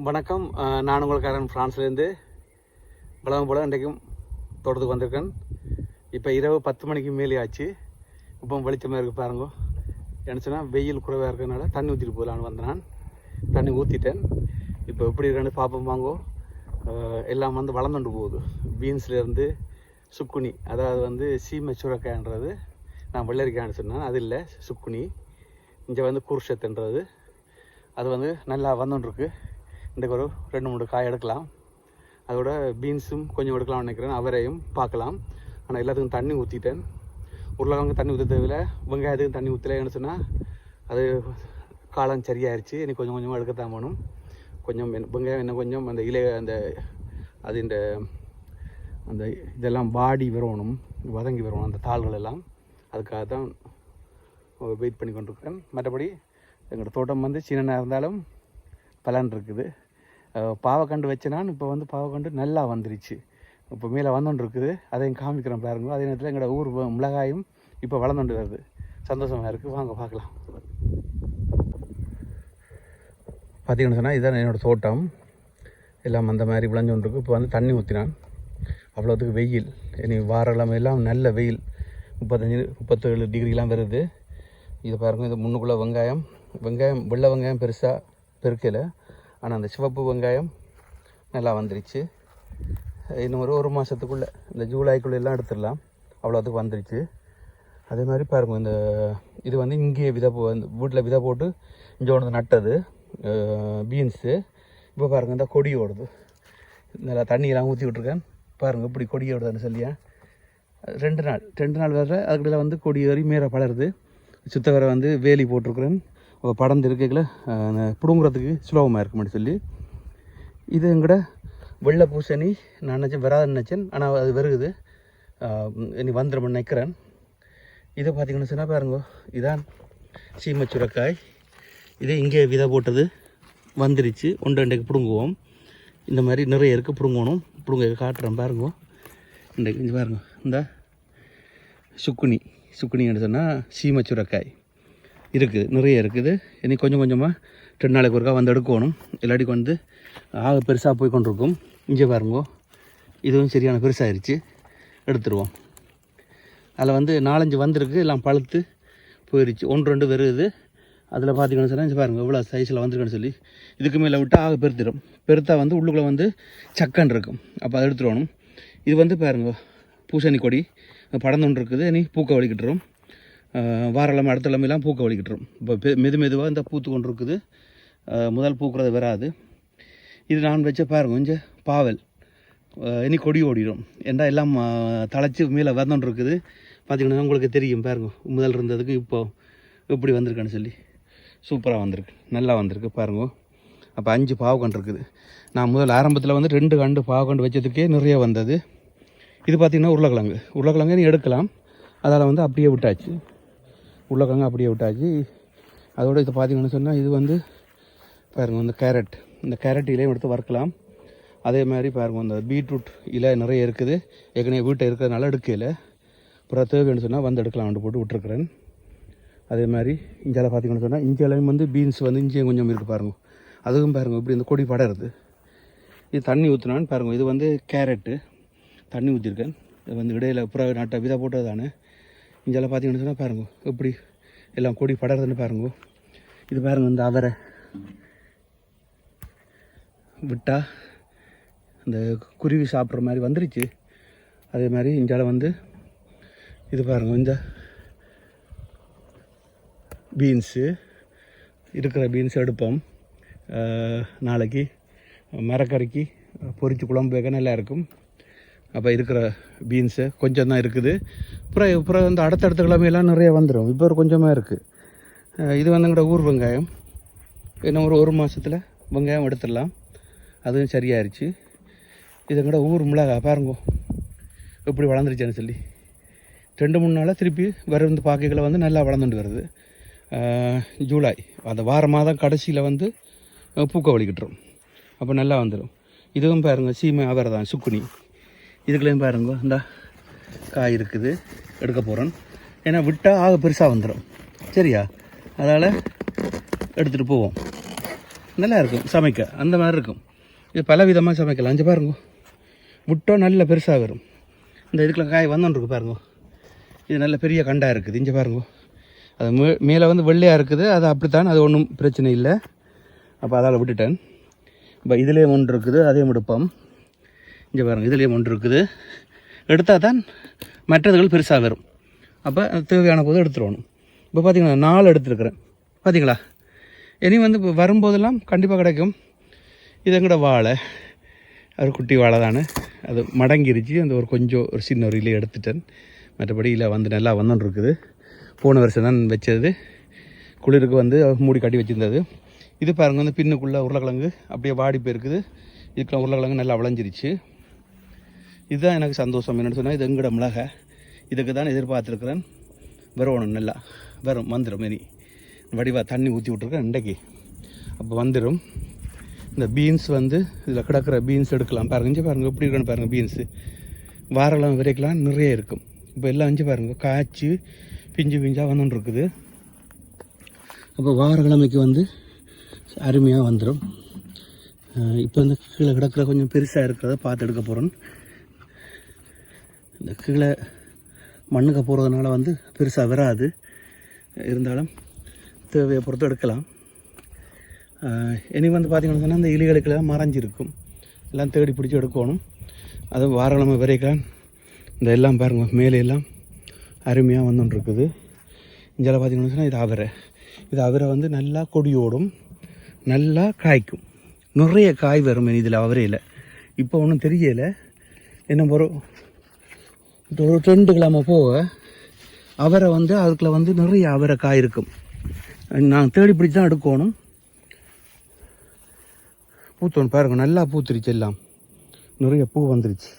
வணக்கம். நான் உங்களுக்காரன் ஃப்ரான்ஸ்லேருந்து வளம் போல் இன்றைக்கும் தோட்டத்துக்கு வந்திருக்கேன். இப்போ இரவு 10 மணிக்கு மேலே ஆச்சு. இப்போ வெளிச்சமாக இருக்குது பாருங்க. என்னச்சுன்னா வெயில் குறைவாக இருக்கிறதுனால தண்ணி ஊற்றிட்டு போகலான்னு வந்தேன். நான் தண்ணி ஊற்றிட்டேன். இப்போ எப்படி இருக்குன்னு பார்ப்போம் வாங்கோ. எல்லாம் வந்து வளர்ந்துட்டு போகுது. பீன்ஸ்லேருந்து சுக்குனி, அதாவது சீமை சுரக்காய்ன்றது நான் வெள்ளரிக்காய்னு சொன்னேன். அது இல்லை, சுக்குனி. இங்கே குருஷத்துன்றது அது நல்லா வந்துட்டுருக்கு. இன்றைக்கு ஒரு 2-3 காய் எடுக்கலாம். அதோட பீன்ஸும் கொஞ்சம் எடுக்கலாம்னு நினைக்கிறேன். அவரையும் பார்க்கலாம். ஆனால் எல்லாத்துக்கும் தண்ணி ஊற்றிட்டேன். உருளைக்கிழங்கு தண்ணி ஊற்ற தேவையில்லை, வெங்காயத்துக்கும் தண்ணி ஊற்றலைன்னு சொன்னால் அது காலம் சரியாயிருச்சு. எனக்கு கொஞ்சம் கொஞ்சமாக எடுக்கத்தான் வேணும். கொஞ்சம் வெங்காயம் இன்னும் கொஞ்சம் அந்த அந்த இதெல்லாம் வாடி வரணும், வதங்கி வரணும், அந்த தாள்கள் எல்லாம். அதுக்காக தான் வெயிட் பண்ணி கொண்டிருக்கேன். மற்றபடி எங்களோட தோட்டம் சின்ன இருந்தாலும் பலன் இருக்குது. பாவக்கண்டு வச்சேனான். இப்போ பாவக்கண்டு நல்லா வந்துருச்சு. இப்போ மேலே வந்துட்டு இருக்குது. அதையும் காமிக்கிறேன் பாருங்க. அதே நேரத்தில் எங்களோட ஊர் மிளகாயும் இப்போ வளர்ந்துட்டு வருது. சந்தோஷமாக இருக்குது. வாங்க பார்க்கலாம். பார்த்தீங்கன்னு சொன்னால் இதுதான் என்னோடய தோட்டம். எல்லாம் அந்த மாதிரி விளைஞ்சோன்றிருக்கு. இப்போ தண்ணி ஊற்றினான். அவ்வளோத்துக்கு வெயில். இனி வாரக்கிழமை எல்லாம் நல்ல வெயில். 35-37 டிகிரிலாம் வருது. இதை பாருங்கள். இது முன்னுக்குள்ளே வெங்காயம் வெள்ளை வெங்காயம் பெருசாக பெருக்கலை. ஆனால் அந்த சிவப்பு வெங்காயம் நல்லா வந்துருச்சு. இன்னும் ஒரு மாதத்துக்குள்ளே இந்த ஜூலைக்குள்ளே எல்லாம் எடுத்துடலாம். அவ்வளோத்துக்கு வந்துருச்சு. அதே மாதிரி பாருங்கள். இது இங்கேயே வீட்டில் விதை போட்டு இங்கே ஒன்று நட்டது பீன்ஸு. இப்போ பாருங்கள், இந்த கொடி ஓடுது. நல்லா தண்ணியெல்லாம் ஊற்றி விட்ருக்கேன். பாருங்கள் இப்படி கொடி ஓடுதுன்னு சொல்லியா. 2 நாள் வர அதுக்கிட்ட கொடி ஏறி மேலே பலருது. சுத்தவரை வேலி போட்டிருக்குறேன். படந்து இருக்கையில் பிடுங்குறதுக்கு சுலபமாக இருக்குமென்னு சொல்லி. இது எங்கூட வெள்ளை பூசணி நான் நினச்சேன் வராதுன்னு நினச்சேன். ஆனால் அது வருகுது. இனி வந்துடும்னு நினைக்கிறேன். இதை பார்த்திங்கன்னு சொன்னால் பாருங்க, இதான் சீமை சுரக்காய். இதே இங்கே விதை போட்டது வந்துருச்சு. 1-2 பிடுங்குவோம். இந்த மாதிரி நிறைய இருக்குது, பிடுங்கணும். பிடுங்க காட்டுறேன் பாருங்க. இன்றைக்கு பாருங்க, இந்த சுக்குனின்னு சொன்னால் சீமை சுரக்காய் இருக்குது, நிறைய இருக்குது. இனி கொஞ்சம் கொஞ்சமாக 2 நாளைக்கு ஒருக்கா எடுக்கணும். இல்லாட்டிக்கு ஆக பெருசாக போய் கொண்டிருக்கும். இங்கே பாருங்கோ, இதுவும் சரியான பெருசாகிருச்சு. எடுத்துருவோம். அதில் 4-5 வந்திருக்கு. எல்லாம் பழுத்து போயிடுச்சு. 1-2 வருது. அதில் பார்த்திங்கன்னு சொன்னால் இங்கே பாருங்கள் இவ்வளோ சைஸில் வந்திருக்குன்னு சொல்லி. இதுக்கு மேலே விட்டால் ஆக பெருத்திடும். பெருத்தா உள்ளுக்குள்ளே சக்கன் இருக்கும். அப்போ அதை எடுத்துருவணும். இது பாருங்க, பூசணி கொடி படந்துன்னு இருக்குது. இனி பூக்க வலிக்கிட்டுரும். வாரக்கிழமை அடுத்த கிழமையெல்லாம் பூக்க வலிக்கிட்டுரும். இப்போ மெதுவாக இந்த பூத்து கொண்டு இருக்குது. முதல் பூக்கிறது வராது. இது நான் வச்ச பாருங்க கொஞ்சம் பாவல். இனி கொடி ஓடிடும். ஏன்னா எல்லாம் தழைச்சி மேலே வந்துட்டு இருக்குது. பார்த்திங்கன்னா உங்களுக்கு தெரியும் பாருங்க, முதல் இருந்ததுக்கு இப்போ எப்படி வந்திருக்குன்னு சொல்லி. சூப்பராக வந்திருக்கு, நல்லா வந்திருக்கு பாருங்க. அப்போ 5 பாவக்கண்டு இருக்குது. நான் முதல் ஆரம்பத்தில் 2 கண்டு பாவக்கண்டு வச்சதுக்கே நிறைய வந்தது. இது பார்த்திங்கன்னா உருளைக்கிழங்கு நீ எடுக்கலாம். அதில் அப்படியே விட்டாச்சு. உருளைக்கிழங்கு அப்படியே விட்டாச்சு. அதோடு இது பார்த்திங்கன்னு சொன்னால் இது பாருங்கள், இந்த கேரட் இலையும் எடுத்து வறுக்கலாம். அதே மாதிரி பாருங்கள், இந்த பீட்ரூட் இலை நிறைய இருக்குது. ஏற்கனவே வீட்டை இருக்கிறதுனால எடுக்கல. அப்புறம் தேவைன்னு சொன்னால் எடுக்கலாம்னு போட்டு விட்டுருக்குறேன். அதே மாதிரி இஞ்சால பார்த்திங்கன்னு சொன்னால் இஞ்சிலையும் பீன்ஸ் இஞ்சியும் கொஞ்சம் இருக்குது பாருங்கள். அதுவும் பாருங்கள் இப்படி இந்த கொடி படருது. இது தண்ணி ஊற்றினான்னு பாருங்கள். இது கேரட்டு தண்ணி ஊற்றிருக்கேன். இது இடையில் அப்புறம் நட்ட விதை போட்டது தானே. இஞ்சால பார்த்திங்கன்னு சொன்னால் பாருங்க எப்படி எல்லாம் கொடி படறதுன்னு பாருங்க. இது பாருங்கள், இந்த அவரை விட்டால் இந்த குருவி சாப்பிட்ற மாதிரி வந்துருச்சு. அதே மாதிரி இஞ்சால இது பாருங்க, இந்த பீன்ஸு இருக்கிற பீன்ஸ் எடுப்போம். நாளைக்கு மரக்கறிக்கு பொரிச்சு குழம்பு வைக்க நல்லா இருக்கும். அப்போ இருக்கிற பீன்ஸு கொஞ்சம் தான் இருக்குது. அப்புறம் இந்த அடுத்தடுத்த கிழமையெல்லாம் நிறைய வந்துடும். இப்போ ஒரு கொஞ்சமாக இருக்குது. இது எங்கள்ட ஊர் வெங்காயம். இன்னும் ஒரு மாதத்தில் வெங்காயம் எடுத்துடலாம். அதுவும் சரியாயிருச்சு. இது எங்கள்ட ஊர் மிளகாய் பாருங்க எப்படி வளர்ந்துருச்சேன்னு சொல்லி. 2-3 நாளாக திருப்பி பார்க்கைகளை நல்லா வளர்ந்துட்டு வருது. ஜூலை அந்த வார மாதம் கடைசியில் பூக்க வலிக்கிட்டுரும். அப்போ நல்லா வந்துடும். இதுவும் பாருங்கள், சீமை அவரை தான் சுக்குனி. இதுக்குள்ளேயும் பாருங்க, இந்த காய் இருக்குது. எடுக்க போகிறேன். ஏன்னா விட்டால் ஆக பெருசாக வந்துடும். சரியா, அதனால் எடுத்துகிட்டு போவோம். நல்லா இருக்கும் சமைக்க, அந்த மாதிரி இருக்கும். இது பல விதமாக சமைக்கலாம். அஞ்சு பாருங்க, விட்டோ நல்ல பெருசாக வரும். இந்த இதுக்குள்ள காய் வந்துருக்கு பாருங்க, இது நல்ல பெரிய கண்டாக இருக்குது. இங்கே பாருங்க, அது மேலே வந்து வெள்ளையாக இருக்குது, அது அப்படித்தான், அது ஒன்றும் பிரச்சனை இல்லை. அப்போ அதால் விட்டுட்டேன். இப்போ இதிலே ஒன்று இருக்குது, அதே எடுப்போம். இங்கே பாருங்கள், இதிலே ஒன்று இருக்குது. எடுத்தால் தான் மற்றதுகள் பெருசாக வரும். அப்போ தேவையான போது எடுத்துருவணும். இப்போ பார்த்தீங்கன்னா 4 எடுத்துருக்குறேன், பார்த்தீங்களா? இனி வந்து இப்போ வரும்போதெல்லாம் கண்டிப்பாக கிடைக்கும். இது எங்கூட வாழை, அது குட்டி வாழை தானே, அது மடங்கிருச்சு. அந்த ஒரு சின்ன ஒரு இலையை எடுத்துட்டேன். மற்றபடி இல்லை வந்து நல்லா வந்துன்னு இருக்குது. போன வருஷம் தான் வச்சது, குளிருக்கு வந்து மூடி கட்டி வச்சுருந்தது. இது பாருங்கள், வந்து பின்னுக்குள்ளே உருளைக்கிழங்கு அப்படியே வாடி போயிருக்குது. இதுக்குள்ள உருளைக்கிழங்கு நல்லா விளைஞ்சிருச்சு. இதுதான் எனக்கு சந்தோஷம். என்னென்னு சொன்னால், இது எங்கட மிளகை, இதுக்கு தான் எதிர்பார்த்துருக்குறேன். வரணும், நல்லா வரும், வந்துடும். இனி வடிவாக தண்ணி ஊற்றி விட்ருக்கேன் இன்றைக்கு, அப்போ வந்துடும். இந்த பீன்ஸ் வந்து இதில் கிடக்கிற பீன்ஸ் எடுக்கலாம். பாருங்கள், இஞ்சி பாருங்கள் எப்படி இருக்குன்னு பாருங்கள். பீன்ஸு வாரெல்லாம் விரைக்கலாம் நிறைய இருக்கும். இப்போ எல்லாம் இஞ்சி பாருங்கள், காய்ச்சி பிஞ்சு பிஞ்சாக வந்துருக்குது. அப்போ வாரக்கிழமைக்கு வந்து அருமையாக வந்துடும். இப்போ இந்த கீழே கிடக்கிற கொஞ்சம் பெருசாக இருக்கிறத பார்த்து எடுக்க போகிறோன்னு. இந்த கீழே மண்ணுக்கு போகிறதுனால வந்து பெருசாக வராது, இருந்தாலும் தேவையை பொறுத்து எடுக்கலாம். இனி வந்து பார்த்திங்கன்னு சொன்னால், இந்த இலிகளுக்கெல்லாம் மறைஞ்சிருக்கும், எல்லாம் தேடி பிடிச்சி எடுக்கணும். அது வாரக்கிழமை வரைக்கும் இந்த எல்லாம் பாருங்கள், மேலே எல்லாம் அருமையாக வந்துட்டுருக்குது. இங்கே பார்த்திங்கன்னு சொன்னால், இது அவரை வந்து நல்லா கொடியோடும், நல்லா காய்க்கும், நிறைய காய் வரும் இதில் அவரையில். இப்போ ஒன்றும் தெரியலை, என்ன ஒரு 2 கிழமை போக அவரை வந்து அதுக்குள்ள வந்து நிறைய அவரை காய் இருக்கும். நான் தேடி பிடிச்சி தான் எடுக்கணும். பூத்தோன்னு பாருங்க, நல்லா பூத்துருச்சு, எல்லாம் நிறைய பூ வந்துருச்சு.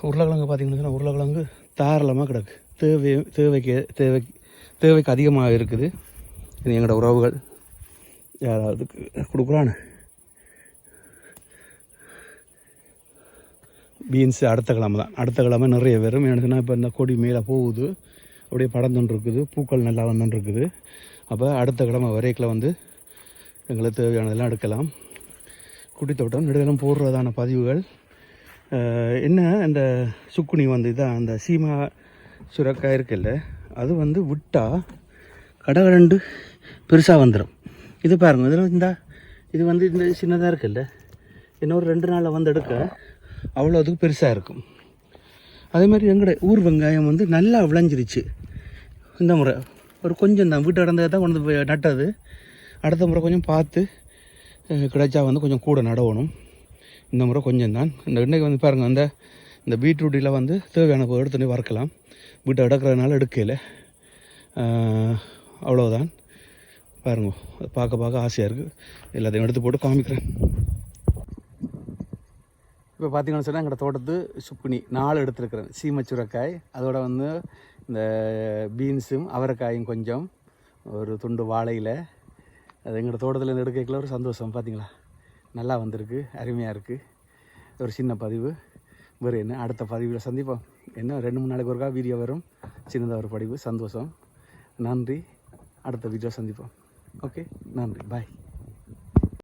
உருளைக்கிழங்கு பார்த்திங்கன்னா, உருளைக்கிழங்கு தாராளமாக கிடக்கு. தேவைக்கு அதிகமாக இருக்குது. இது எங்களோட உறவுகள் யாராவது கொடுக்குறான்னு. பீன்ஸு அடுத்த கிழமை நிறைய வரும். எனக்குன்னா இப்போ இந்த கொடி மேலே போகுது, அப்படியே படந்துன்னு இருக்குது, பூக்கள் நல்லா வந்துன்னு இருக்குது. அப்போ அடுத்த கிழமை வரைக்கில் வந்து எங்களுக்கு தேவையானதெல்லாம் எடுக்கலாம். குட்டி தோட்டம் நெடுதலும் போடுறதான பதிவுகள் என்ன. இந்த சுக்குனி வந்து இதான் அந்த சீமா சுரக்காய் இருக்குல்ல, அது வந்து விட்டால் கடகடண்டு பெருசாக வந்துடும். இது பாருங்கள், இதில் இது வந்து இந்த சின்னதாக இருக்குல்ல, இன்னொரு 2 நாளில் வந்து எடுக்க அவ்வளோ அதுக்கு பெருசாக இருக்கும். அதேமாதிரி எங்களோட ஊர் வெங்காயம் வந்து நல்லா விளைஞ்சிருச்சு. இந்த முறை ஒரு கொஞ்சம் தான் வீட்டு இடந்ததை தான் கொண்டு போய் நட்டது. அடுத்த முறை கொஞ்சம் பார்த்து கிடைச்சா வந்து கொஞ்சம் கூட நடவணும். இந்த முறை கொஞ்சம் தான். இன்றைக்கு வந்து பாருங்கள், இந்த பீட்ரூட்டில் வந்து தேவையான போது எடுத்துகிட்டு வறுக்கலாம். வீட்டை எடுக்கிறதுனால எடுக்கல, அவ்வளோதான். பாருங்க, பார்க்க ஆசையாக இருக்குது. எல்லாத்தையும் எடுத்து போட்டு காமிக்கிறேன். இப்போ பார்த்தீங்கன்னு சொன்னால், எங்களோட தோட்டத்து சுக்குனி 4 எடுத்துருக்குறேன். சீமச்சுரக்காய், அதோட வந்து இந்த பீன்ஸும் அவரைக்காயும், கொஞ்சம் ஒரு துண்டு வாழையில். அது எங்களோட தோட்டத்தில் எடுக்கல ஒரு சந்தோஷம். பார்த்தீங்களா, நல்லா வந்திருக்கு, அருமையாக இருக்குது. ஒரு சின்ன பதிவு. வேறு என்ன, அடுத்த பதிவில் சந்திப்போம். என்ன 2-3 நாளைக்கு ஒருக்கா வீடியோ வரும், சின்னதாக ஒரு பதிவு. சந்தோஷம், நன்றி. அடுத்த வீடியோ சந்திப்போம். ஓகே, நன்றி, பாய்.